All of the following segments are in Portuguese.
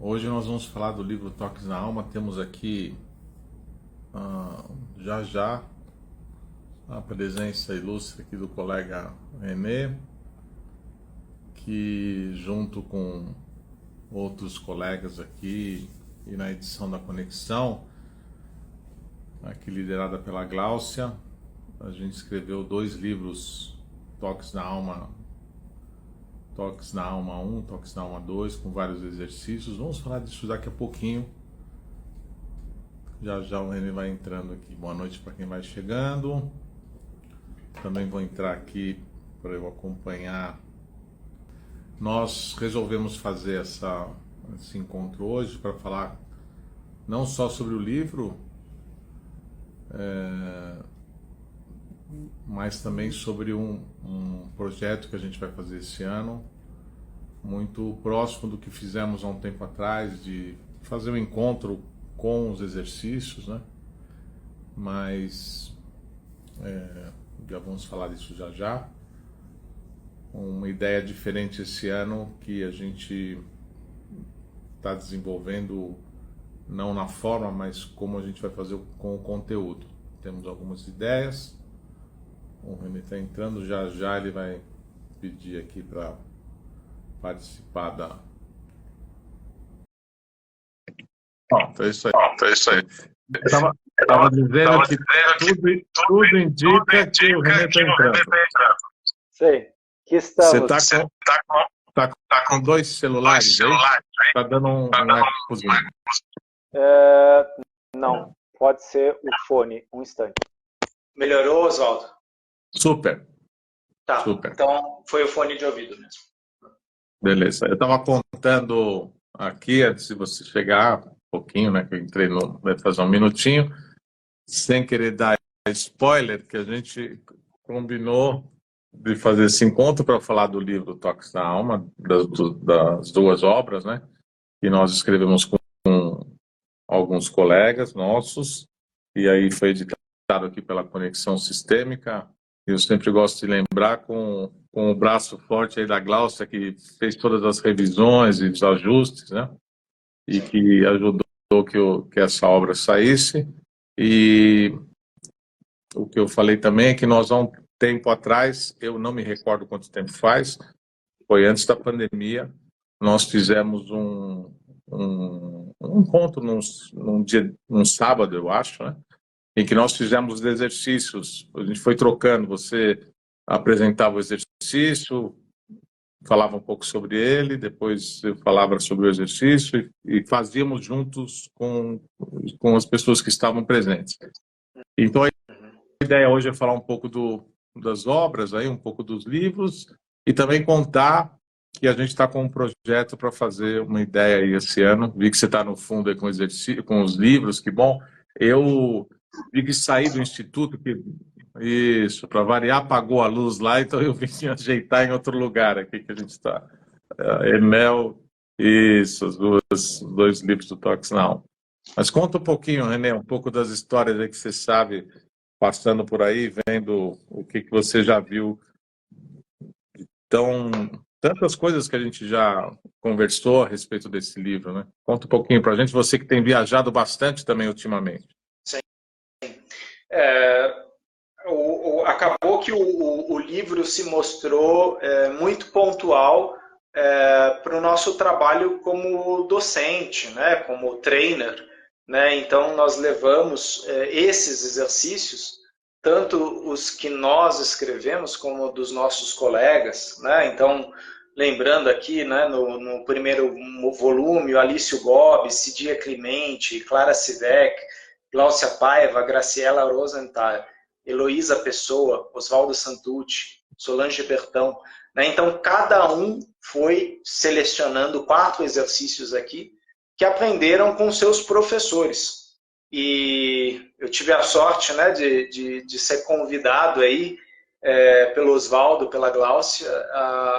Hoje nós vamos falar do livro Toques na Alma. Temos aqui já já a presença ilustre aqui do colega René, que junto com outros colegas aqui e na edição da Conexão, aqui liderada pela Gláucia, a gente escreveu 2 livros, Toques na Alma 1, Toques na Alma 2, com vários exercícios. Vamos falar disso daqui a pouquinho. Já já o René vai entrando aqui. Boa noite para quem vai chegando. Também vou entrar aqui para eu acompanhar. Nós resolvemos fazer esse encontro hoje para falar não só sobre o livro, mas também sobre um projeto que a gente vai fazer esse ano, muito próximo do que fizemos há um tempo atrás, de fazer um encontro com os exercícios, né? Mas já vamos falar disso já já. Uma ideia diferente esse ano que a gente está desenvolvendo, não na forma, mas como a gente vai fazer com o conteúdo. Temos algumas ideias. O René está entrando, já já ele vai pedir aqui para participar da... Pronto, é isso aí. Estava dizendo que tudo indica que o René está entrando. Sei, que Você estamos. tá com 2 celulares aí? Está dando um ecozinho. Não, pode ser o fone, um instante. Melhorou, Oswaldo? Super. Tá, Super. então foi o fone de ouvido mesmo. Beleza. Eu estava contando aqui, antes de você chegar, um pouquinho, né, que eu entrei vai fazer um minutinho, sem querer dar spoiler, que a gente combinou de fazer esse encontro para falar do livro Toques na Alma, das 2 obras, né, que nós escrevemos com alguns colegas nossos, e aí foi editado aqui pela Conexão Sistêmica. Eu sempre gosto de lembrar com o braço forte aí da Gláucia, que fez todas as revisões e os ajustes, né? E que ajudou que essa obra saísse. E o que eu falei também é que nós, há um tempo atrás, eu não me recordo quanto tempo faz, foi antes da pandemia, nós fizemos um encontro num sábado, eu acho, né? Em que nós fizemos os exercícios. A gente foi trocando, você apresentava o exercício, falava um pouco sobre ele, depois eu falava sobre o exercício e fazíamos juntos com as pessoas que estavam presentes. Então a ideia hoje é falar um pouco das obras, aí, um pouco dos livros, e também contar que a gente está com um projeto para fazer uma ideia aí esse ano. Vi que você está no fundo aí com os livros, que bom. Eu vi que saí do instituto, isso, para variar, apagou a luz lá, então eu vim ajeitar em outro lugar aqui que a gente está. Emel, isso, os 2 livros do Toques na Alma. Mas conta um pouquinho, René, um pouco das histórias aí que você sabe, passando por aí, vendo o que você já viu. Então, tantas coisas que a gente já conversou a respeito desse livro, né? Conta um pouquinho para a gente, você que tem viajado bastante também ultimamente. Acabou que o livro se mostrou muito pontual para o nosso trabalho como docente, né, como trainer, né? Então nós levamos esses exercícios, tanto os que nós escrevemos como dos nossos colegas, né? Então lembrando aqui, né, no primeiro volume, o Alício Gobi, Cidia Clemente, Clara Sivek, Gláucia Paiva, Graciela Rosenthal, Heloísa Pessoa, Oswaldo Santucci, Solange Bertão, né? Então, cada um foi selecionando 4 exercícios aqui que aprenderam com seus professores. E eu tive a sorte, né, de ser convidado aí pelo Oswaldo, pela Gláucia,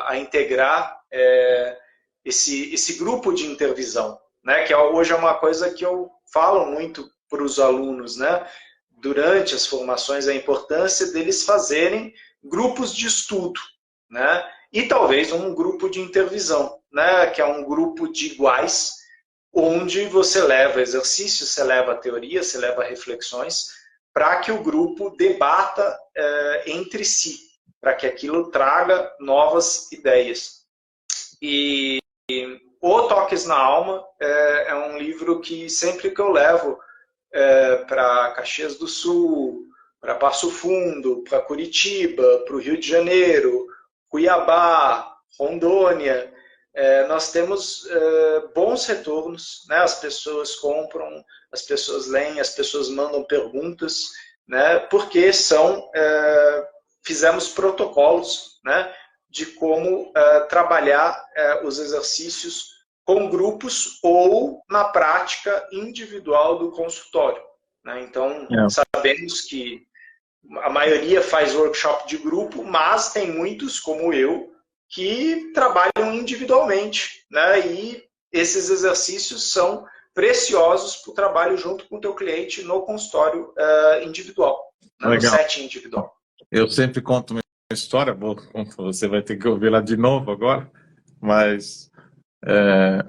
a integrar esse grupo de intervisão, né, que hoje é uma coisa que eu falo muito para os alunos, né, durante as formações, a importância deles fazerem grupos de estudo, né? E talvez um grupo de intervisão, né? Que é um grupo de iguais onde você leva exercícios, você leva teoria, você leva reflexões, para que o grupo debata entre si, para que aquilo traga novas ideias. E O Toques na Alma é um livro que sempre que eu levo para Caxias do Sul, para Passo Fundo, para Curitiba, para o Rio de Janeiro, Cuiabá, Rondônia, nós temos bons retornos, né? As pessoas compram, as pessoas leem, as pessoas mandam perguntas, né? Porque fizemos protocolos, né? De como trabalhar os exercícios com grupos ou na prática individual do consultório, né? Então, sabemos que a maioria faz workshop de grupo, mas tem muitos, como eu, que trabalham individualmente, né? E esses exercícios são preciosos para o trabalho junto com o teu cliente no consultório individual, né? No setting individual. Eu sempre conto uma história, você vai ter que ouvir lá de novo agora, mas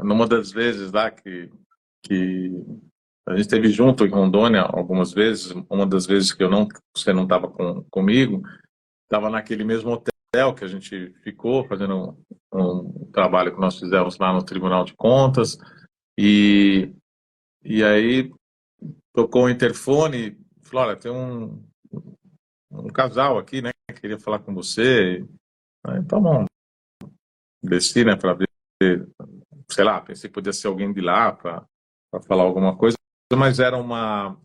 numa das vezes lá que a gente esteve junto em Rondônia algumas vezes, uma das vezes que você não estava comigo, estava naquele mesmo hotel que a gente ficou fazendo um trabalho que nós fizemos lá no Tribunal de Contas, e aí tocou o interfone, falou, olha, tem um casal aqui, né, que queria falar com você. Aí, tá bom, desci, né, para ver, sei lá, pensei que podia ser alguém de lá para falar alguma coisa, mas era uma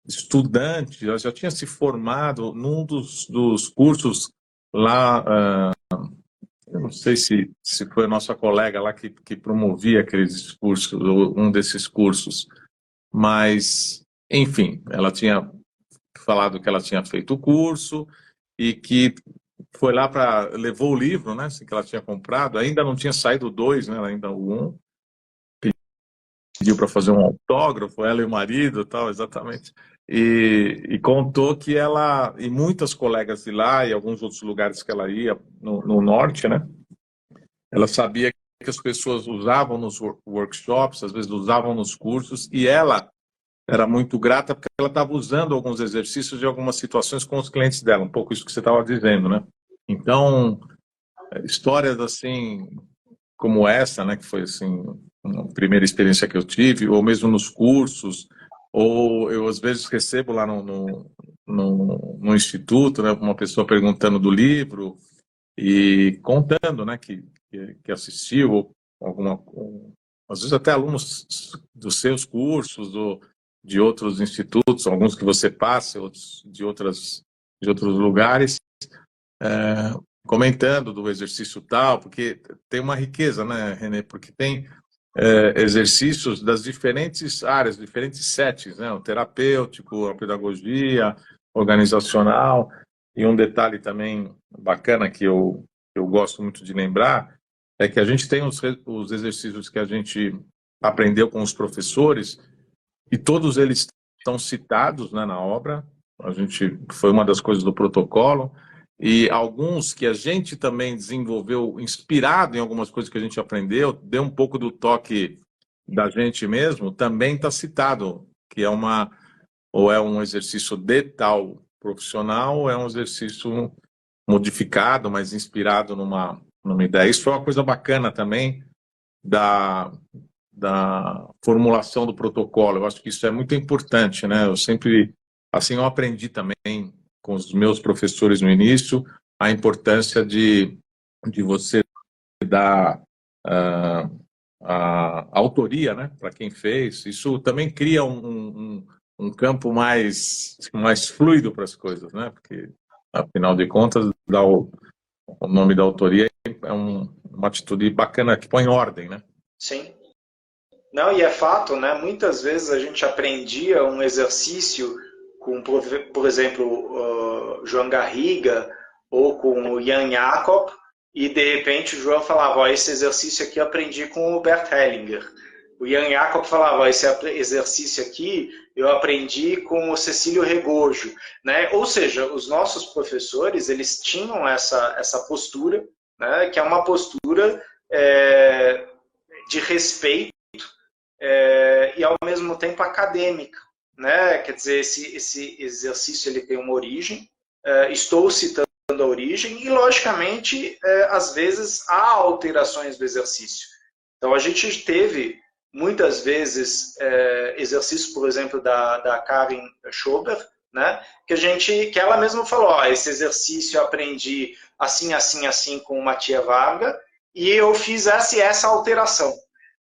estudante, ela já tinha se formado num dos cursos lá, eu não sei se foi a nossa colega lá que promovia aqueles cursos, um desses cursos, mas, enfim, ela tinha falado que ela tinha feito o curso e que foi lá levou o livro, né, assim, que ela tinha comprado, ainda não tinha saído o 2, né, ainda o 1, pediu para fazer um autógrafo, ela e o marido, tal, exatamente, e contou que ela, e muitas colegas de lá, e alguns outros lugares que ela ia, no norte, né, ela sabia que as pessoas usavam nos workshops, às vezes usavam nos cursos, e ela era muito grata porque ela estava usando alguns exercícios de algumas situações com os clientes dela, um pouco isso que você estava dizendo, né? Então, histórias assim como essa, né, que foi assim a primeira experiência que eu tive, ou mesmo nos cursos, ou eu às vezes recebo lá no instituto, né, uma pessoa perguntando do livro e contando, né, que assistiu, ou às vezes até alunos dos seus cursos, de outros institutos, alguns que você passa, outros de outros lugares, comentando do exercício tal, porque tem uma riqueza, né, René? Porque tem exercícios das diferentes áreas, diferentes settings, né? O terapêutico, a pedagogia, organizacional, e um detalhe também bacana que eu gosto muito de lembrar é que a gente tem os exercícios que a gente aprendeu com os professores, e todos eles estão citados, né, na obra. Foi uma das coisas do protocolo, e alguns que a gente também desenvolveu inspirado em algumas coisas que a gente aprendeu, deu um pouco do toque da gente mesmo, também está citado, que ou é um exercício de tal profissional, ou é um exercício modificado, mas inspirado numa ideia. Isso foi uma coisa bacana também da formulação do protocolo. Eu acho que isso é muito importante, né? Eu aprendi também com os meus professores no início a importância de você dar a autoria, né, para quem fez. Isso também cria um campo mais fluido para as coisas, né? Porque, afinal de contas, dar o nome da autoria é uma atitude bacana que põe ordem, né? Sim. Não, e é fato, né? Muitas vezes a gente aprendia um exercício com, por exemplo, João Garriga ou com o Jan Jakob, e de repente o João falava, ó, esse exercício aqui eu aprendi com o Bert Hellinger. O Jan Jakob falava, ó, esse exercício aqui eu aprendi com o Cecílio Regojo, né? Ou seja, os nossos professores, eles tinham essa postura, né? Que é uma postura de respeito e ao mesmo tempo acadêmica, né? Quer dizer, esse exercício ele tem uma origem, estou citando a origem e, logicamente, às vezes há alterações do exercício. Então, a gente teve muitas vezes exercícios, por exemplo, da Karin Schober, né? Que ela mesma falou, ó, esse exercício eu aprendi assim, assim, assim com o Mathieu Varga e eu fiz essa e essa alteração.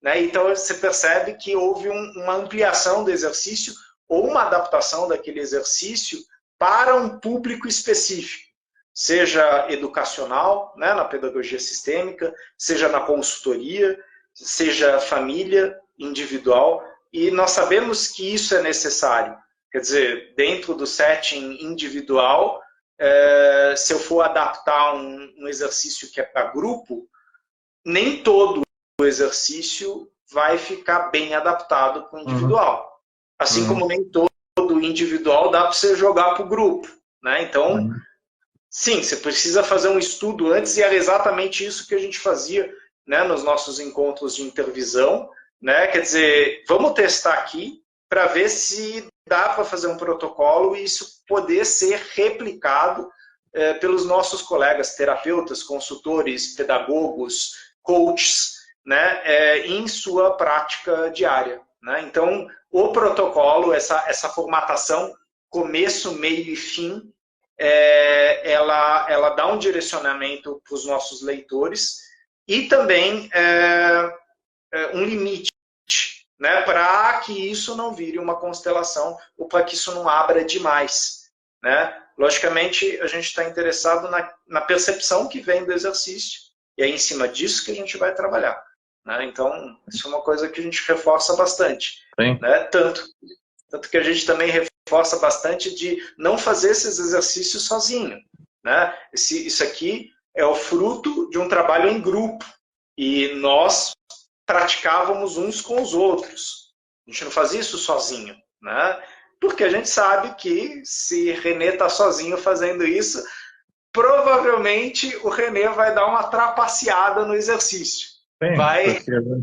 Né? Então, você percebe que houve uma ampliação do exercício ou uma adaptação daquele exercício para um público específico, seja educacional, né, na pedagogia sistêmica, seja na consultoria, seja família, individual, e nós sabemos que isso é necessário. Quer dizer, dentro do setting individual, se eu for adaptar um exercício que é para grupo, nem todo o exercício vai ficar bem adaptado para o individual. Assim como nem todo individual dá para você jogar para o grupo. Né? Então, sim, você precisa fazer um estudo antes e era exatamente isso que a gente fazia, né, nos nossos encontros de intervisão. Né? Quer dizer, vamos testar aqui para ver se dá para fazer um protocolo e isso poder ser replicado pelos nossos colegas terapeutas, consultores, pedagogos, coaches, né, em sua prática diária. Né? Então, o protocolo, essa formatação, começo, meio e fim, ela dá um direcionamento para os nossos leitores e também um limite, né, para que isso não vire uma constelação ou para que isso não abra demais. Né? Logicamente, a gente está interessado na percepção que vem do exercício e é em cima disso que a gente vai trabalhar. Né? Então, isso é uma coisa que a gente reforça bastante. Né? Tanto que a gente também reforça bastante de não fazer esses exercícios sozinho. Né? Isso aqui é o fruto de um trabalho em grupo e nós praticávamos uns com os outros. A gente não fazia isso sozinho. Né? Porque a gente sabe que se René está sozinho fazendo isso, provavelmente o René vai dar uma trapaceada no exercício. Sim,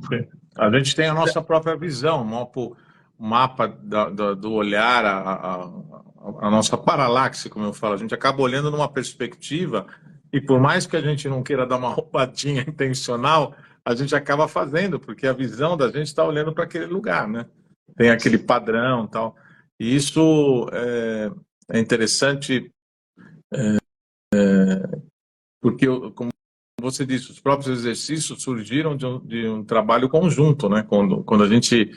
porque a gente tem a nossa própria visão, o mapa do olhar, a nossa paralaxe, como eu falo. A gente acaba olhando numa perspectiva e por mais que a gente não queira dar uma roubadinha intencional, a gente acaba fazendo, porque a visão da gente está olhando para aquele lugar, né? Tem aquele padrão e tal. E isso é interessante porque, como você disse, os próprios exercícios surgiram de um trabalho conjunto, né? Quando a gente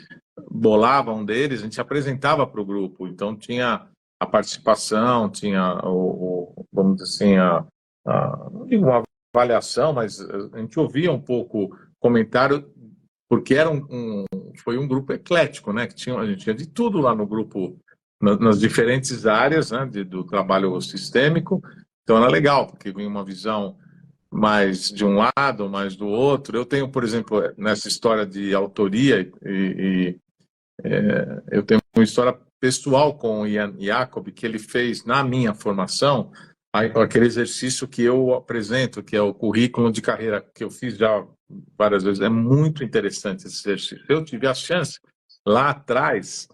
bolava um deles, a gente apresentava para o grupo. Então, tinha a participação, tinha, vamos dizer assim, não digo uma avaliação, mas a gente ouvia um pouco comentário, porque foi um grupo eclético, né? Que a gente tinha de tudo lá no grupo, nas diferentes áreas, né? Do trabalho sistêmico. Então, era legal, porque vinha uma visão mais de um lado, mais do outro. Eu tenho, por exemplo, nessa história de autoria, eu tenho uma história pessoal com o Ian Jacob, que ele fez na minha formação, aquele exercício que eu apresento, que é o currículo de carreira, que eu fiz já várias vezes. É muito interessante esse exercício. Eu tive a chance, lá atrás,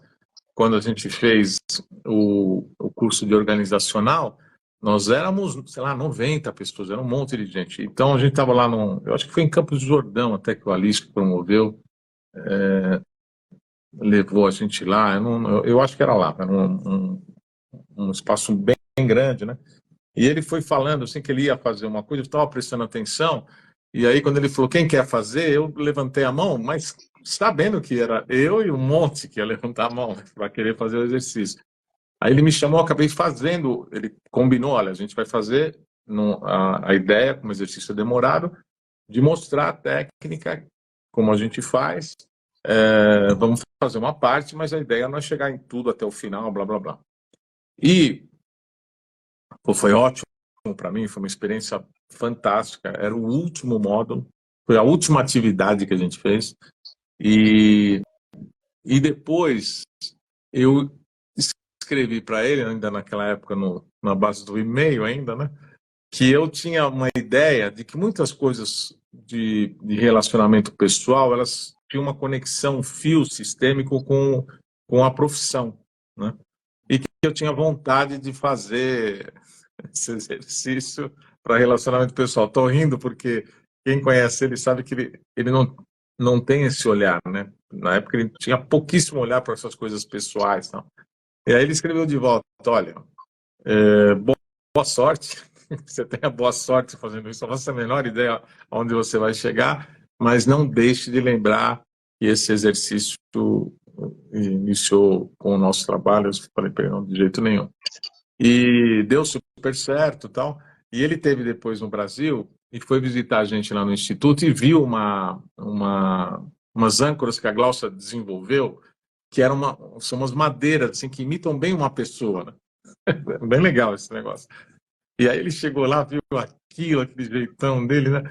quando a gente fez o curso de organizacional, nós éramos, sei lá, 90 pessoas, era um monte de gente. Então, a gente estava lá eu acho que foi em Campos do Jordão, até que o Alice promoveu, levou a gente lá, eu acho que era lá, era um espaço bem grande, né? E ele foi falando, assim, que ele ia fazer uma coisa, eu estava prestando atenção, e aí quando ele falou, quem quer fazer? Eu levantei a mão, mas sabendo que era eu e um monte que ia levantar a mão para querer fazer o exercício. Aí ele me chamou, acabei fazendo, ele combinou, olha, a gente vai fazer a ideia, como exercício demorado, de mostrar a técnica, como a gente faz, vamos fazer uma parte, mas a ideia não é chegar em tudo até o final, blá, blá, blá. E foi ótimo para mim, foi uma experiência fantástica, era o último módulo, foi a última atividade que a gente fez, e depois eu escrevi para ele, ainda naquela época, na base do e-mail ainda, né? que eu tinha uma ideia de que muitas coisas de relacionamento pessoal, elas tinham uma conexão, um fio sistêmico com a profissão, né? E que eu tinha vontade de fazer esse exercício para relacionamento pessoal. Estou rindo porque quem conhece ele sabe que ele não tem esse olhar, né? Na época ele tinha pouquíssimo olhar para essas coisas pessoais, não. E aí ele escreveu de volta: olha, boa sorte, você tenha boa sorte fazendo isso, não faço a menor ideia aonde você vai chegar, mas não deixe de lembrar que esse exercício iniciou com o nosso trabalho. Eu falei para ele: não, de jeito nenhum. E deu super certo, tal. E ele teve depois no Brasil e foi visitar a gente lá no Instituto e viu umas âncoras que a Glaucia desenvolveu, que são umas madeiras assim, que imitam bem uma pessoa, né? Bem legal esse negócio. E aí ele chegou lá, viu aquilo, aquele jeitão dele, né?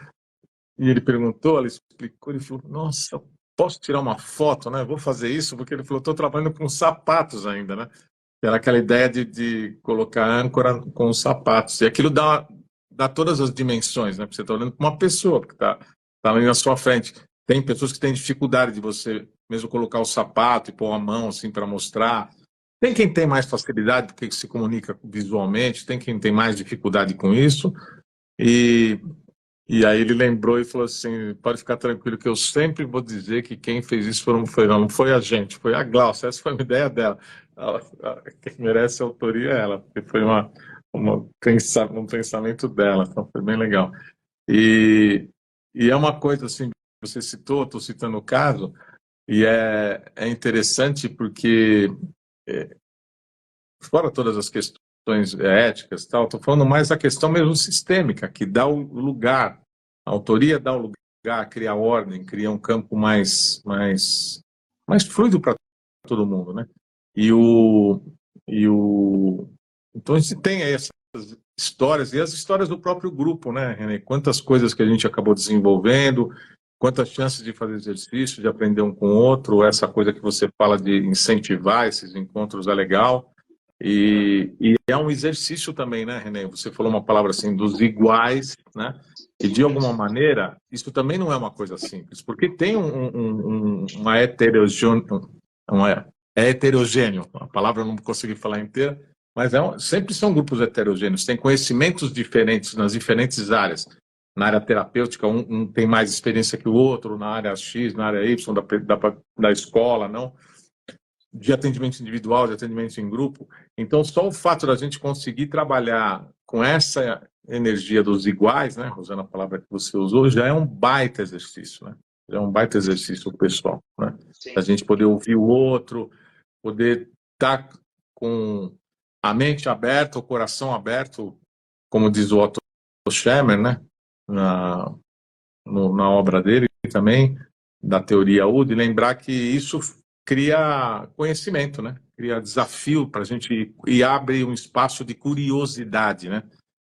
E ele perguntou, ela explicou, ele falou: nossa, posso tirar uma foto, né? Vou fazer isso, porque ele falou: estou trabalhando com sapatos ainda, né? Era aquela ideia de colocar âncora com os sapatos. E aquilo dá todas as dimensões, né? Porque você está olhando para uma pessoa que está ali na sua frente. Tem pessoas que têm dificuldade de você mesmo colocar o sapato e pôr a mão assim para mostrar. Tem quem tem mais facilidade porque se comunica visualmente, tem quem tem mais dificuldade com isso. E aí ele lembrou e falou assim: pode ficar tranquilo que eu sempre vou dizer que quem fez isso não foi a gente, foi a Glaucia. Essa foi uma ideia dela. Quem merece a autoria é ela, porque foi um pensamento dela, então foi bem legal. E é uma coisa assim, você citou, estou citando o caso, e é interessante porque, fora todas as questões éticas e tal, estou falando mais da questão mesmo sistêmica, que dá o lugar, a autoria dá o lugar, cria ordem, cria um campo mais fluido para todo mundo, né? Então a gente tem aí essas histórias, e as histórias do próprio grupo, né, René? Quantas coisas que a gente acabou desenvolvendo, quantas chances de fazer exercício, de aprender um com o outro, essa coisa que você fala de incentivar esses encontros é legal. E é um exercício também, né, René? Você falou uma palavra assim, dos iguais, né? E de alguma maneira, isso também não é uma coisa simples, porque tem uma é heterogêneo, a palavra eu não consegui falar inteira, mas sempre são grupos heterogêneos, tem conhecimentos diferentes nas diferentes áreas. Na área terapêutica, um tem mais experiência que o outro, na área X, na área Y, da escola, não? De atendimento individual, de atendimento em grupo. Então, só o fato da gente conseguir trabalhar com essa energia dos iguais, né, usando a palavra que você usou, já é um baita exercício, né? Já é um baita exercício pessoal, né? A gente poder ouvir o outro, poder estar com a mente aberta, o coração aberto, como diz o Otto Scharmer, né, na obra dele também, da teoria U, de lembrar que isso cria conhecimento, né? Cria desafio para a gente e abre um espaço de curiosidade, né?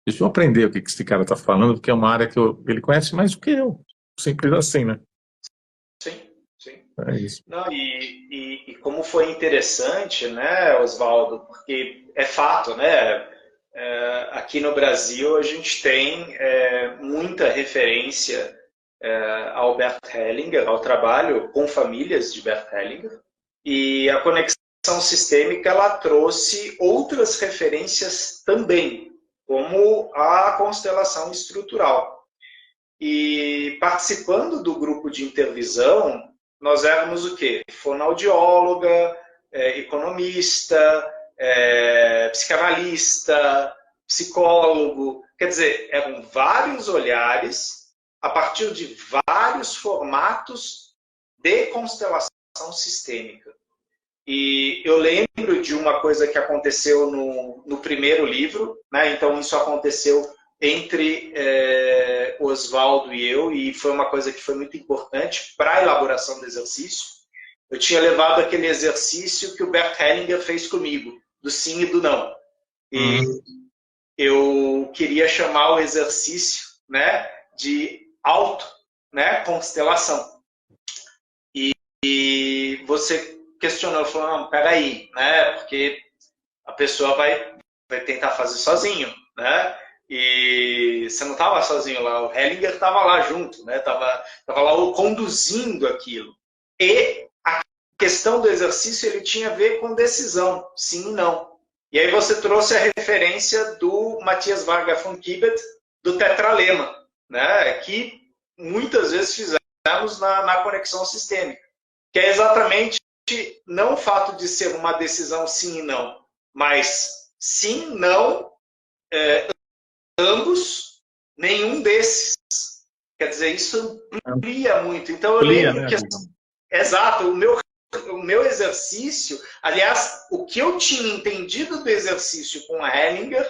Deixa eu aprender o que esse cara está falando, porque é uma área que ele conhece mais do que eu. Simples assim, né? Sim, sim. É isso. Não, e como foi interessante, né, Oswaldo, porque é fato, né? Aqui no Brasil a gente tem muita referência ao Bert Hellinger, ao trabalho com famílias de Bert Hellinger, e a conexão sistêmica ela trouxe outras referências também, como a constelação estrutural. E participando do grupo de intervisão, nós éramos o quê? Fonoaudióloga, economista, psicanalista, psicólogo. Quer dizer, eram vários olhares a partir de vários formatos de constelação sistêmica. E eu lembro de uma coisa que aconteceu no primeiro livro, né? Então isso aconteceu entre Oswaldo e eu, e foi uma coisa que foi muito importante para a elaboração do exercício. Eu tinha levado aquele exercício que o Bert Hellinger fez comigo, do sim e do não. E eu queria chamar o exercício, né, de constelação. E você questionou, falou: não, peraí, né, porque a pessoa vai tentar fazer sozinho, né? E você não estava sozinho lá, o Hellinger estava lá junto, né? Tava lá conduzindo aquilo. E a questão do exercício ele tinha a ver com decisão, sim e não. E aí você trouxe a referência do Matthias Varga von Kibet, do tetralema, né? Que muitas vezes fizemos na conexão sistêmica, que é exatamente não o fato de ser uma decisão sim e não, mas sim, não, ambos, nenhum desses. Quer dizer, isso amplia muito. Então eu lembro que... Exato, o meu exercício, aliás, o que eu tinha entendido do exercício com a Hellinger,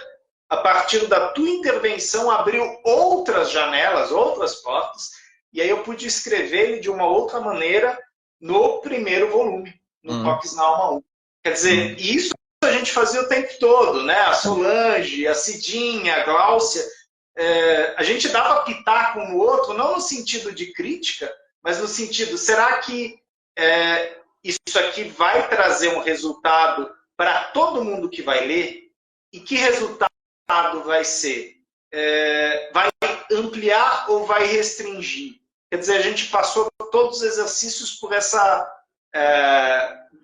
a partir da tua intervenção, abriu outras janelas, outras portas, e aí eu pude escrever ele de uma outra maneira no primeiro volume, no Toques na Alma 1. Quer dizer, isso a gente fazia o tempo todo, né? A Solange, a Cidinha, a Gláucia, a gente dava pitaco no outro, não no sentido de crítica, mas no sentido, será que isso aqui vai trazer um resultado para todo mundo que vai ler? E que resultado vai ser? Vai ampliar ou vai restringir? Quer dizer, a gente passou todos os exercícios por essa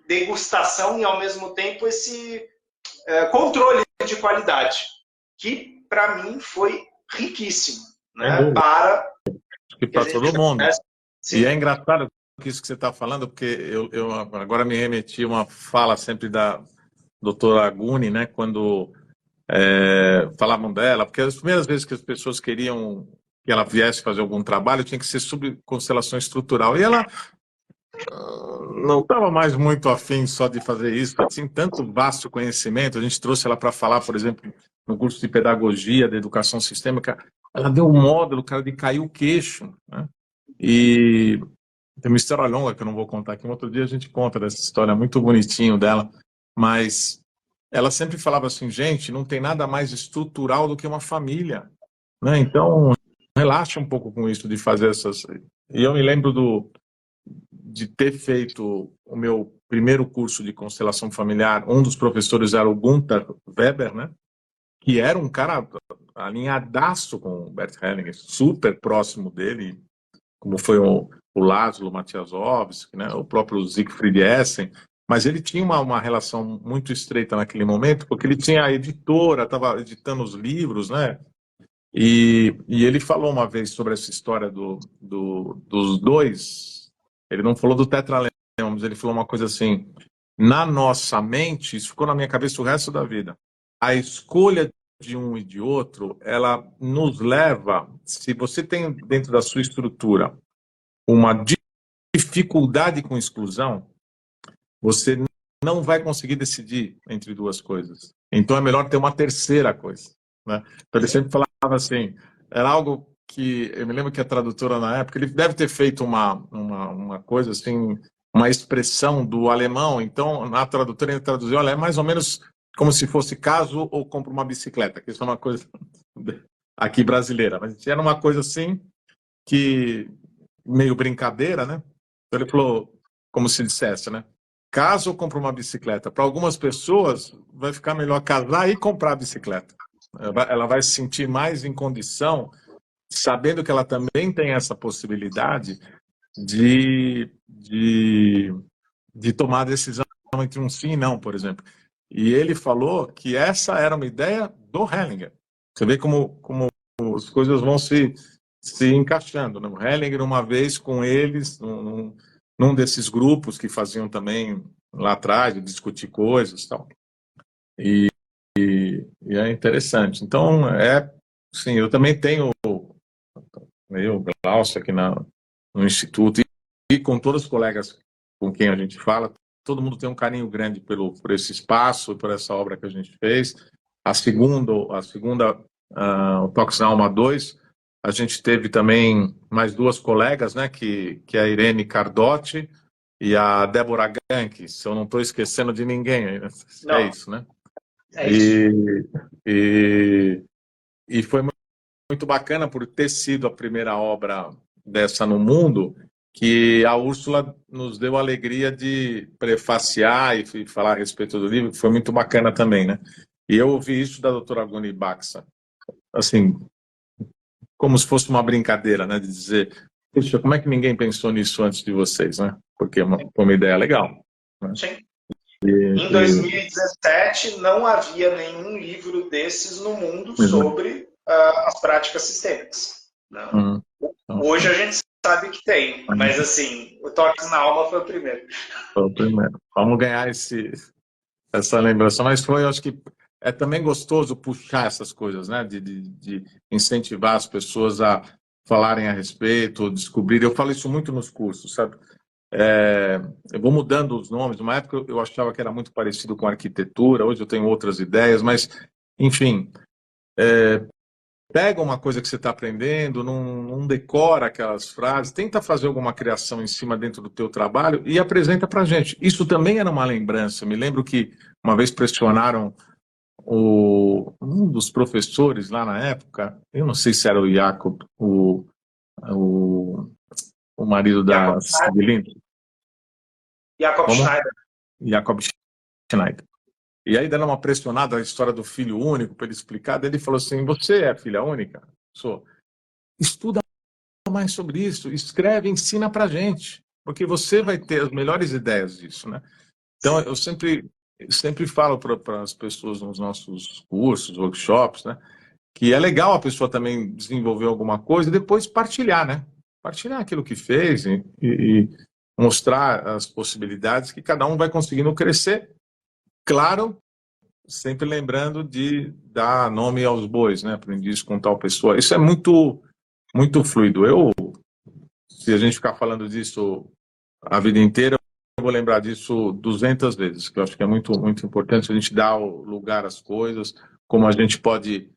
degustação e, ao mesmo tempo, esse controle de qualidade, que, para mim, foi riquíssimo. Né? Para todo mundo. Sim. E é engraçado isso que você está falando, porque eu agora me remeti a uma fala sempre da doutora Aguni, né, quando falavam dela, porque as primeiras vezes que as pessoas queriam que ela viesse fazer algum trabalho, tinha que ser sobre constelação estrutural. E ela não estava mais muito afim só de fazer isso, tinha tanto vasto conhecimento. A gente trouxe ela para falar, por exemplo, no curso de pedagogia, de educação sistêmica. Ela deu um módulo, cara, de cair o queixo, né? E tem uma história longa que eu não vou contar aqui. Um outro dia a gente conta dessa história, muito bonitinho dela. Mas ela sempre falava assim, gente, não tem nada mais estrutural do que uma família, né? Então, relaxa um pouco com isso de fazer essas... E eu me lembro de ter feito o meu primeiro curso de constelação familiar. Um dos professores era o Gunther Weber, né? Que era um cara alinhadaço com o Bert Hellinger, super próximo dele, como foi o Laszlo Matiasovski, né? O próprio Siegfried Essen. Mas ele tinha uma relação muito estreita naquele momento, porque ele tinha a editora, estava editando os livros, né? E ele falou uma vez sobre essa história dos dois. Ele não falou do tetralema, mas ele falou uma coisa assim: na nossa mente, isso ficou na minha cabeça o resto da vida. A escolha de um e de outro, ela nos leva, se você tem dentro da sua estrutura uma dificuldade com exclusão, você não vai conseguir decidir entre duas coisas. Então é melhor ter uma terceira coisa, né? Então ele sempre falava assim, era algo que eu me lembro que a tradutora na época, ele deve ter feito uma coisa assim, uma expressão do alemão. Então a tradutora ele traduziu, olha, é mais ou menos como se fosse caso ou compra uma bicicleta, que isso é uma coisa aqui brasileira, mas era uma coisa assim que meio brincadeira, né? Então ele falou, como se dissesse, né? Caso eu compre uma bicicleta, para algumas pessoas vai ficar melhor casar e comprar a bicicleta. Ela vai se sentir mais em condição, sabendo que ela também tem essa possibilidade de tomar a decisão entre um sim e não, por exemplo. E ele falou que essa era uma ideia do Hellinger. Você vê como as coisas vão se encaixando, né? O Hellinger, uma vez com eles, num desses grupos que faziam também lá atrás, de discutir coisas e tal. E é interessante. Então, sim, eu também tenho o Glaucio aqui no Instituto, e com todos os colegas com quem a gente fala, todo mundo tem um carinho grande por esse espaço, por essa obra que a gente fez. A segunda o Toques na Alma 2, a gente teve também mais duas colegas, né, que é a Irene Cardotti e a Débora Gank, se eu não estou esquecendo de ninguém. Não. É isso, né? É isso. E foi muito bacana por ter sido a primeira obra dessa no mundo, que a Úrsula nos deu a alegria de prefaciar e falar a respeito do livro, que foi muito bacana também, né? E eu ouvi isso da doutora Aguni Baxa. assim, como se fosse uma brincadeira, né? De dizer, puxa, como é que ninguém pensou nisso antes de vocês, né? Porque foi uma ideia legal. Né? Sim. Em 2017, não havia nenhum livro desses no mundo sobre as práticas sistêmicas. Não. Hoje a gente sabe que tem, mas assim, o Toques na Alma foi o primeiro. Foi o primeiro. Vamos ganhar essa lembrança. Mas foi, eu acho que é também gostoso puxar essas coisas, né? De incentivar as pessoas a falarem a respeito, descobrir. Eu falo isso muito nos cursos, sabe? Eu vou mudando os nomes. Numa época eu achava que era muito parecido com arquitetura, hoje eu tenho outras ideias, mas, enfim, pega uma coisa que você está aprendendo, não decora aquelas frases, tenta fazer alguma criação em cima dentro do teu trabalho e apresenta para a gente. Isso também era uma lembrança. Eu me lembro que uma vez pressionaram um dos professores lá na época, eu não sei se era o Jacob, o marido da Sibylinda. Jacob Schneider. Jacob Schneider. E aí, dando uma pressionada a história do filho único, para ele explicar, daí ele falou assim, você é filha única? Sou. Estuda mais sobre isso, escreve, ensina pra gente, porque você vai ter as melhores ideias disso, né? Então, eu sempre falo para as pessoas nos nossos cursos, workshops, né, que é legal a pessoa também desenvolver alguma coisa e depois partilhar, né? Partilhar aquilo que fez e mostrar as possibilidades que cada um vai conseguindo crescer. Claro, sempre lembrando de dar nome aos bois, né? Aprendi isso com tal pessoa. Isso é muito, muito fluido. Se a gente ficar falando disso a vida inteira, eu vou lembrar disso 200 vezes, que eu acho que é muito, muito importante a gente dar lugar às coisas, como a gente pode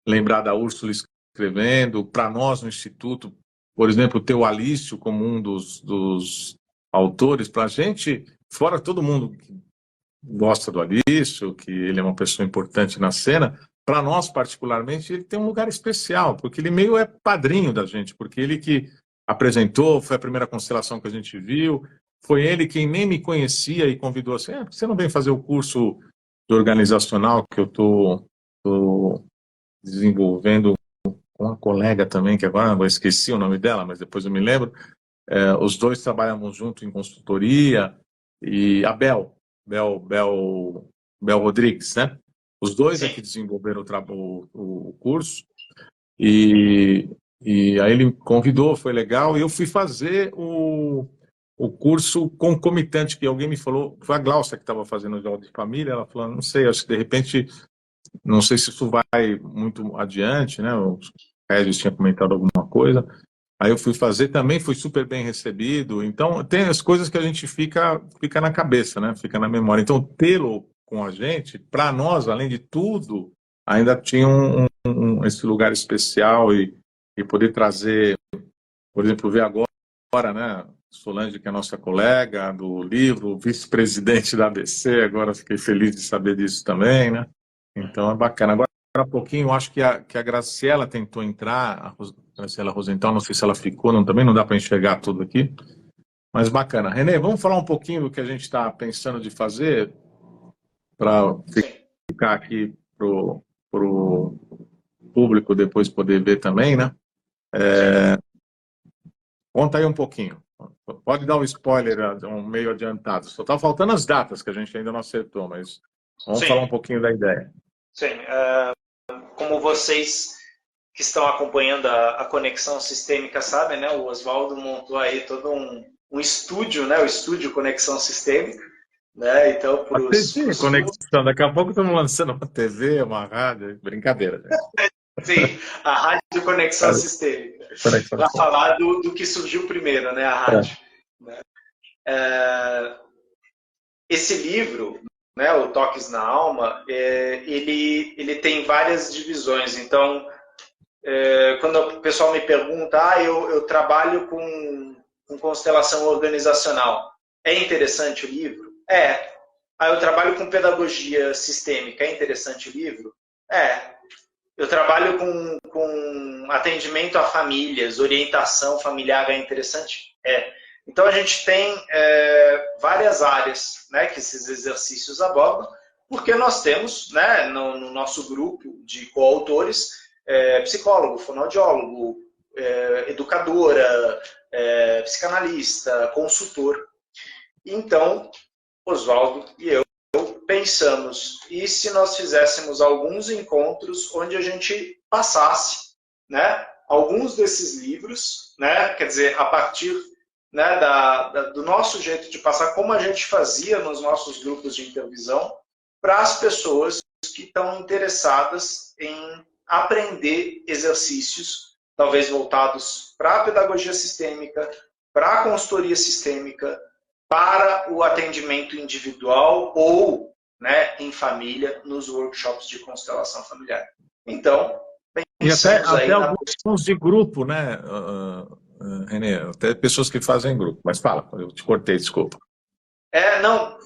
lembrar da Úrsula escrevendo, para nós no Instituto, por exemplo, ter o Alício como um dos autores, para a gente, fora todo mundo que gosta do Alício, que ele é uma pessoa importante na cena, para nós particularmente, ele tem um lugar especial, porque ele meio é padrinho da gente, porque ele que apresentou, foi a primeira constelação que a gente viu, foi ele quem nem me conhecia e convidou assim, por que você não vem fazer o curso de organizacional que eu estou desenvolvendo com uma colega também, que agora eu esqueci o nome dela, mas depois eu me lembro. Os dois trabalhamos junto em consultoria, e a Bel Rodrigues, né? Os dois é que desenvolveram o curso, e aí ele me convidou, foi legal, e eu fui fazer o curso concomitante, que alguém me falou, foi a Glaucia que estava fazendo o de família, ela falou, não sei, acho que de repente, não sei se isso vai muito adiante, né? O Regis tinha comentado alguma coisa. Aí eu fui fazer, também fui super bem recebido. Então, tem as coisas que a gente fica na cabeça, né? Fica na memória. Então, tê-lo com a gente, para nós, além de tudo, ainda tinha esse lugar especial e poder trazer, por exemplo, ver agora, né? Solange, que é nossa colega do livro, vice-presidente da ABC, agora fiquei feliz de saber disso também, né? Então, é bacana. Agora, há pouquinho, eu acho que a Graciela tentou entrar, a Graciela Rosenthal, não sei se ela ficou, também não dá para enxergar tudo aqui, mas bacana. Renê, vamos falar um pouquinho do que a gente está pensando de fazer para ficar aqui para o público depois poder ver também, né? Conta aí um pouquinho. Pode dar um spoiler, um meio adiantado. Só está faltando as datas, que a gente ainda não acertou, mas vamos falar um pouquinho da ideia. Sim, como vocês que estão acompanhando a Conexão Sistêmica sabem, né? O Oswaldo montou aí todo um estúdio, né? O estúdio Conexão Sistêmica, né? Então, Conexão, daqui a pouco estamos lançando uma TV, uma rádio, brincadeira. Né? Sim, a Rádio Conexão Sistêmica. Para falar do que surgiu primeiro, né? A rádio. Né? Esse livro, né, o Toques na Alma, ele tem várias divisões. Então, quando o pessoal me pergunta, eu trabalho com constelação organizacional, é interessante o livro? Eu trabalho com pedagogia sistêmica, é interessante o livro? Eu trabalho com atendimento a famílias, orientação familiar, é interessante? Então, a gente tem várias áreas, né, que esses exercícios abordam, porque nós temos, né, no nosso grupo de coautores, psicólogo, fonoaudiólogo, educadora, psicanalista, consultor. Então, Oswaldo e eu pensamos, e se nós fizéssemos alguns encontros onde a gente passasse, né, alguns desses livros, né, quer dizer, a partir, né, do nosso jeito de passar, como a gente fazia nos nossos grupos de intervisão, para as pessoas que estão interessadas em aprender exercícios, talvez voltados para a pedagogia sistêmica, para a consultoria sistêmica, para o atendimento individual ou, né, em família, nos workshops de constelação familiar. Então, e até alguns de grupo, né, Renê? Até pessoas que fazem grupo. Mas fala, eu te cortei, desculpa. Não,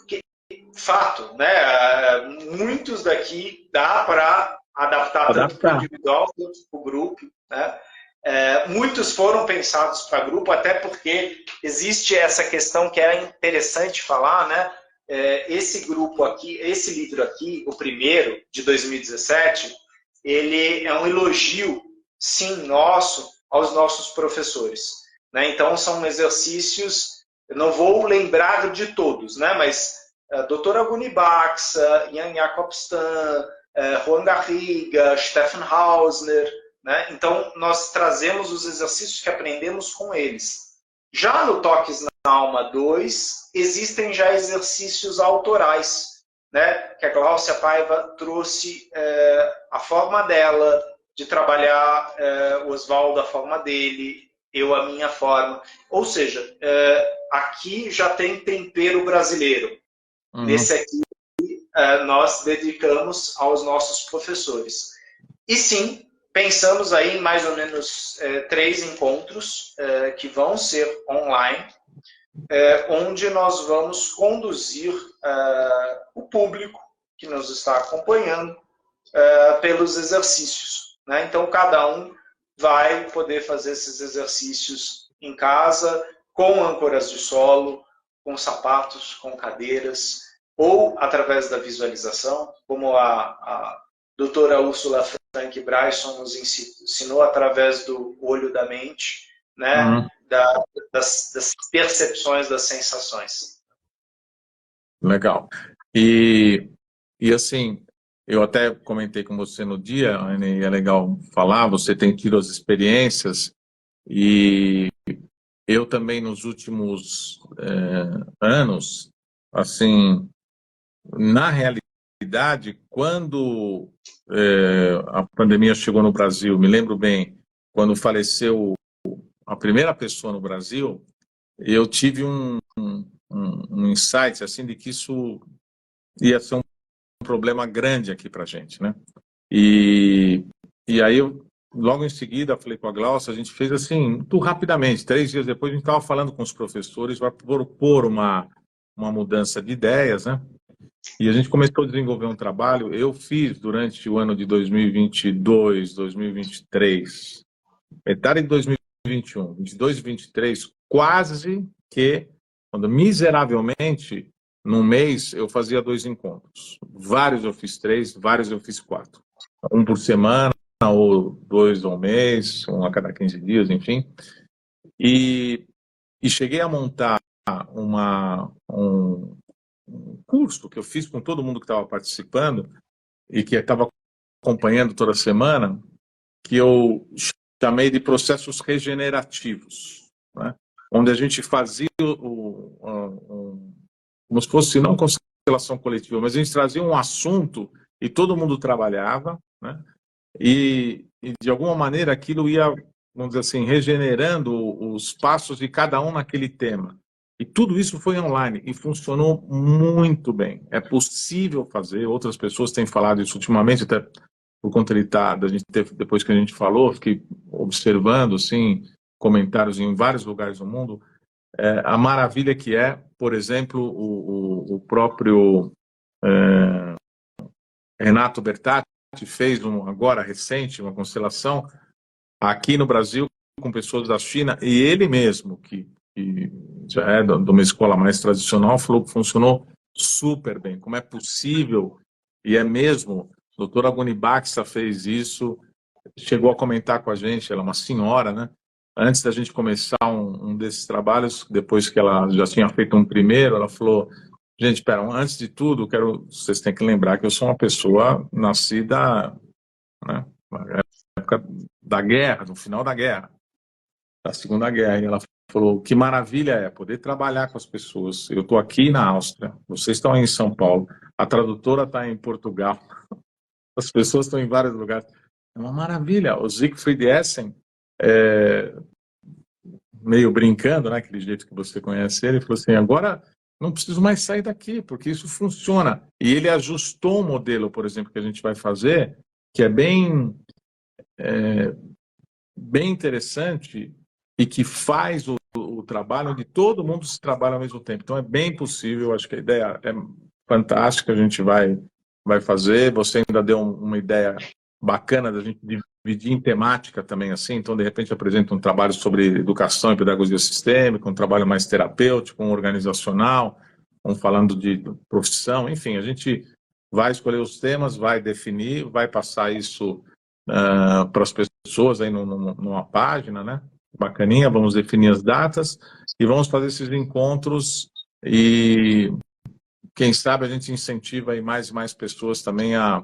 fato, né? Muitos daqui dá para adaptar tanto para o individual quanto para o grupo, né? Muitos foram pensados para grupo, até porque existe essa questão que é interessante falar, né? Esse grupo aqui, esse livro aqui, o primeiro, de 2017, ele é um elogio, sim, nosso, aos nossos professores, né? Então, são exercícios, eu não vou lembrar de todos, né? Mas Dr. Aguni Baxa, Jan Jakobstan, Juan Garriga, Stefan Hausner, né? Então, nós trazemos os exercícios que aprendemos com eles. Já no Toques na Alma 2, existem já exercícios autorais, né? Que a Gláucia Paiva trouxe a forma dela de trabalhar, o Oswaldo a forma dele, eu a minha forma. Ou seja, aqui já tem tempero brasileiro. Nesse aqui, nós dedicamos aos nossos professores. E sim, pensamos aí em mais ou menos 3 encontros que vão ser online, onde nós vamos conduzir o público que nos está acompanhando pelos exercícios, né? Então, cada um vai poder fazer esses exercícios em casa, com âncoras de solo, com sapatos, com cadeiras, ou através da visualização, como a doutora Ursula Frank Bryson nos ensinou através do olho da mente, né? Das percepções, das sensações. Legal. E assim, eu até comentei com você no dia, Anne, e é legal falar, você tem tido as experiências, e eu também nos últimos anos, assim, na realidade, quando a pandemia chegou no Brasil, me lembro bem, quando faleceu a primeira pessoa no Brasil, eu tive um insight assim de que isso ia ser um problema grande aqui para a gente, né? E aí eu logo em seguida falei com a Gláucia, a gente fez assim muito rapidamente, 3 dias depois a gente estava falando com os professores para propor uma mudança de ideias, né? E a gente começou a desenvolver um trabalho. Eu fiz durante o ano de 2022, 2023, metade de 2021, 22 e 23, quase que, quando miseravelmente, num mês, eu fazia 2 encontros. Vários eu fiz 3, vários eu fiz 4. Um por semana, ou 2 ao mês, um a cada 15 dias, enfim. E cheguei a montar um curso que eu fiz com todo mundo que estava participando e que estava acompanhando toda semana, que eu chamei de processos regenerativos, né? Onde a gente fazia como se fosse não constelação coletiva, mas a gente trazia um assunto e todo mundo trabalhava, né? E de alguma maneira aquilo ia, vamos dizer assim, regenerando os passos de cada um naquele tema. E tudo isso foi online e funcionou muito bem. É possível fazer, outras pessoas têm falado isso ultimamente, até por conta da gente ter, depois que a gente falou, fiquei observando assim, comentários em vários lugares do mundo, a maravilha que é, por exemplo, o próprio Renato Bertatti fez agora recente uma constelação aqui no Brasil com pessoas da China, e ele mesmo, que já é de uma escola mais tradicional, falou que funcionou super bem. Como é possível e é mesmo, a doutora Gunibaxa fez isso, chegou a comentar com a gente, ela é uma senhora, né? Antes da gente começar um desses trabalhos, depois que ela já tinha feito um primeiro, ela falou, gente, espera, antes de tudo, vocês têm que lembrar que eu sou uma pessoa nascida, né, na época da guerra, no final da guerra, da Segunda Guerra, e ela falou, que maravilha é poder trabalhar com as pessoas. Eu estou aqui na Áustria, vocês estão aí em São Paulo, a tradutora está em Portugal, as pessoas estão em vários lugares. É uma maravilha. O Siegfried Essen, meio brincando, né, aquele jeito que você conhece ele, falou assim, agora não preciso mais sair daqui, porque isso funciona. E ele ajustou o modelo, por exemplo, que a gente vai fazer, que é bem interessante e que faz o trabalho onde todo mundo se trabalha ao mesmo tempo. Então é bem possível, acho que a ideia é fantástica, a gente vai fazer. Você ainda deu uma ideia bacana da gente dividir em temática também, assim, então de repente apresenta um trabalho sobre educação e pedagogia sistêmica, um trabalho mais terapêutico, um organizacional, um falando de profissão, enfim, a gente vai escolher os temas, vai definir, vai passar isso para as pessoas aí numa página, né? Bacaninha, vamos definir as datas e vamos fazer esses encontros e quem sabe a gente incentiva aí mais e mais pessoas também a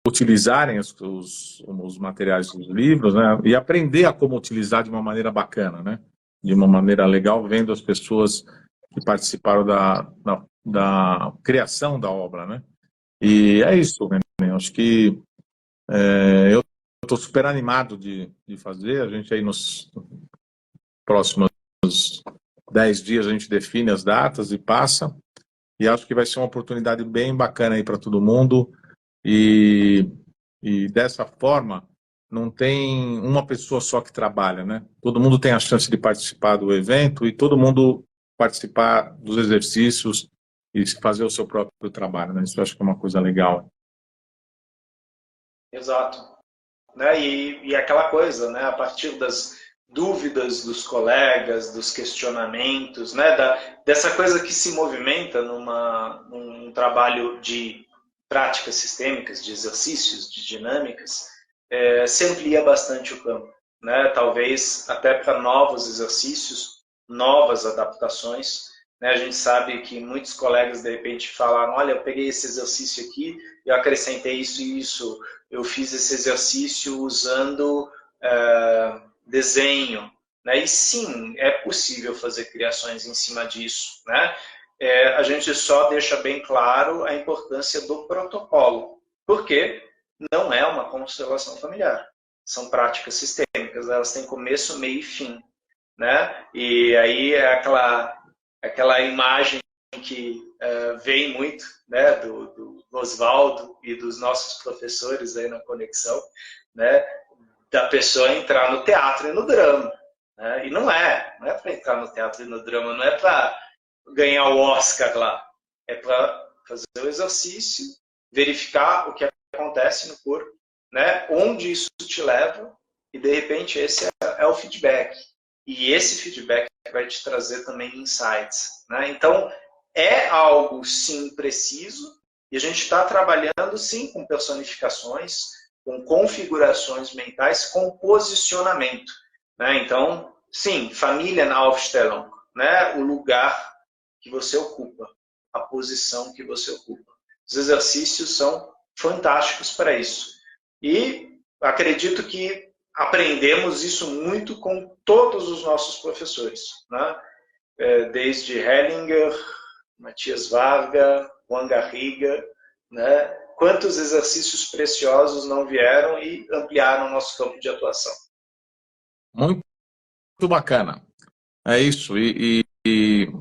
utilizarem os materiais dos livros, né? E aprender a como utilizar de uma maneira bacana, né? De uma maneira legal, vendo as pessoas que participaram da criação da obra, né? E é isso, né? Acho que eu estou super animado de fazer. A gente aí nos próximos 10 dias a gente define as datas e passa. E acho que vai ser uma oportunidade bem bacana aí para todo mundo. E dessa forma, não tem uma pessoa só que trabalha, né? Todo mundo tem a chance de participar do evento e todo mundo participar dos exercícios e fazer o seu próprio trabalho, né? Isso eu acho que é uma coisa legal. Exato. Né? E aquela coisa, né? A partir das dúvidas dos colegas, dos questionamentos, né? Dessa coisa que se movimenta num trabalho de práticas sistêmicas, de exercícios, de dinâmicas, se amplia bastante o campo, né? Talvez até para novos exercícios, novas adaptações, né? A gente sabe que muitos colegas de repente falaram, olha, eu peguei esse exercício aqui, eu acrescentei isso e isso, eu fiz esse exercício usando desenho, né? E sim, é possível fazer criações em cima disso, né? A gente só deixa bem claro a importância do protocolo, porque não é uma constelação familiar, são práticas sistêmicas, elas têm começo, meio e fim, né? E aí é aquela imagem que vem muito, né, do Oswaldo e dos nossos professores aí na conexão, né, da pessoa entrar no teatro e no drama, né? E não é para entrar no teatro e no drama, não é para ganhar o Oscar lá, é para fazer o exercício, verificar o que acontece no corpo, né, onde isso te leva, e de repente esse é o feedback. E esse feedback vai te trazer também insights, né? Então, é algo, sim, preciso, e a gente está trabalhando, sim, com personificações, com configurações mentais, com posicionamento, né? Então, sim, Familienaufstellung, né? O lugar que você ocupa, a posição que você ocupa. Os exercícios são fantásticos para isso. E acredito que aprendemos isso muito com todos os nossos professores, né? Desde Hellinger, Matias Varga, Juan Garriga, né? Quantos exercícios preciosos não vieram e ampliaram o nosso campo de atuação. Muito bacana. É isso. E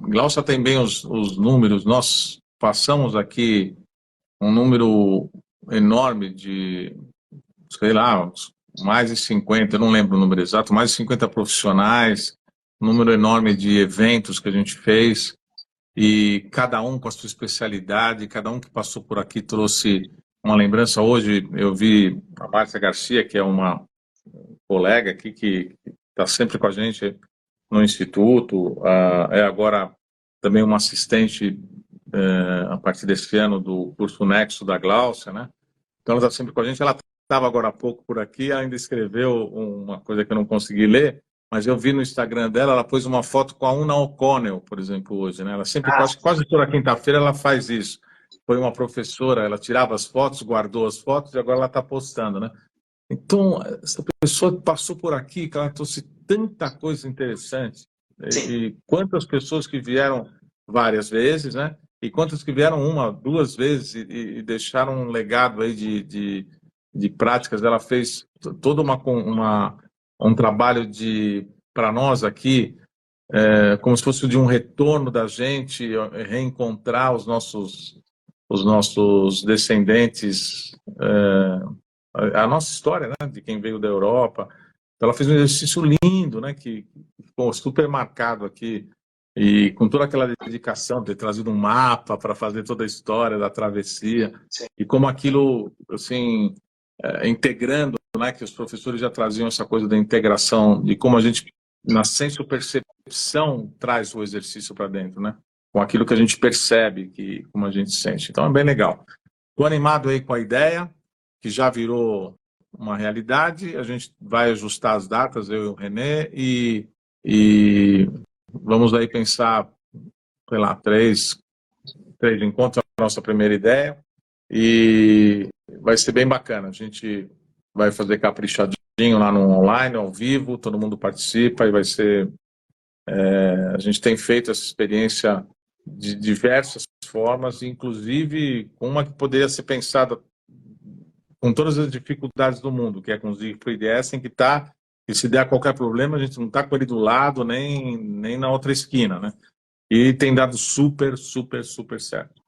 Glaucia tem bem os números. Nós passamos aqui um número enorme de, sei lá, mais de 50, eu não lembro o número exato, mais de 50 profissionais, um número enorme de eventos que a gente fez, e cada um com a sua especialidade, cada um que passou por aqui trouxe uma lembrança. Hoje eu vi a Márcia Garcia, que é uma colega aqui que está sempre com a gente no Instituto, é agora também uma assistente a partir desse ano, do curso Nexo da Gláucia, né? Então, ela está sempre com a gente. Ela estava agora há pouco por aqui, ainda escreveu uma coisa que eu não consegui ler, mas eu vi no Instagram dela, ela pôs uma foto com a Una O'Connell, por exemplo, hoje, né? Ela sempre, quase toda quinta-feira, ela faz isso. Foi uma professora, ela tirava as fotos, guardou as fotos e agora ela está postando, né? Então, essa pessoa passou por aqui, que ela trouxe tanta coisa interessante. E quantas pessoas que vieram várias vezes, né? E quantas que vieram uma, duas vezes e deixaram um legado aí de práticas. Ela fez todo um trabalho para nós aqui, como se fosse de um retorno da gente, reencontrar os nossos descendentes, a nossa história, né, de quem veio da Europa. Então, ela fez um exercício lindo, né, que ficou super marcado aqui, e com toda aquela dedicação, ter trazido um mapa para fazer toda a história da travessia, e como aquilo, assim, integrando, né, que os professores já traziam essa coisa da integração, de como a gente, na senso-percepção, traz o exercício para dentro, né, com aquilo que a gente percebe, como a gente sente. Então, é bem legal. Estou animado aí com a ideia, que já virou uma realidade. A gente vai ajustar as datas, eu e o René, e vamos aí pensar, sei lá, três encontros, a nossa primeira ideia, e vai ser bem bacana. A gente vai fazer caprichadinho lá no online, ao vivo, todo mundo participa, e vai ser... a gente tem feito essa experiência de diversas formas, inclusive uma que poderia ser pensada com todas as dificuldades do mundo, que é com o Siegfried Essen, que se der qualquer problema, a gente não está com ele do lado, nem na outra esquina, né? E tem dado super, super, super certo.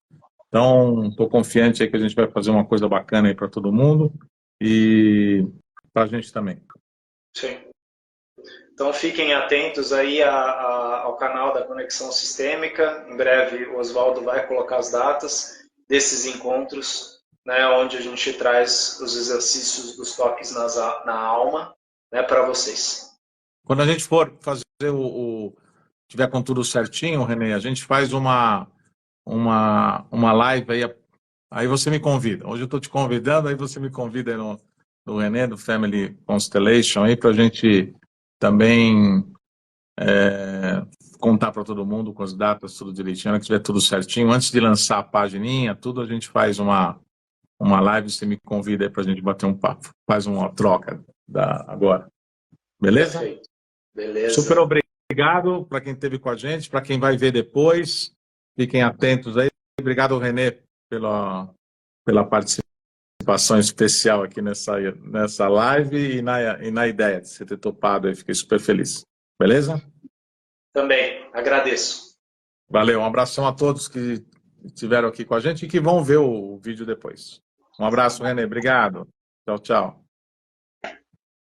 Então, estou confiante aí que a gente vai fazer uma coisa bacana aí para todo mundo e para a gente também. Sim. Então, fiquem atentos aí ao canal da Conexão Sistêmica. Em breve, o Oswaldo vai colocar as datas desses encontros, né, onde a gente traz os exercícios dos toques na alma, né, para vocês. Quando a gente for fazer tiver com tudo certinho, René, a gente faz uma live aí você me convida. Hoje eu estou te convidando, aí você me convida aí no René, do Family Constellation, aí para a gente também contar para todo mundo com as datas, tudo direitinho, que tiver tudo certinho. Antes de lançar a pagininha, tudo, a gente faz uma live, você me convida aí para a gente bater um papo. Faz uma troca agora. Beleza? Perfeito. Beleza. Super obrigado para quem esteve com a gente, para quem vai ver depois. Fiquem atentos aí. Obrigado, René, pela participação especial aqui nessa live e na ideia de você ter topado aí. Fiquei super feliz. Beleza? Também, agradeço. Valeu, um abração a todos que estiveram aqui com a gente e que vão ver o vídeo depois. Um abraço, René. Obrigado. Tchau, tchau.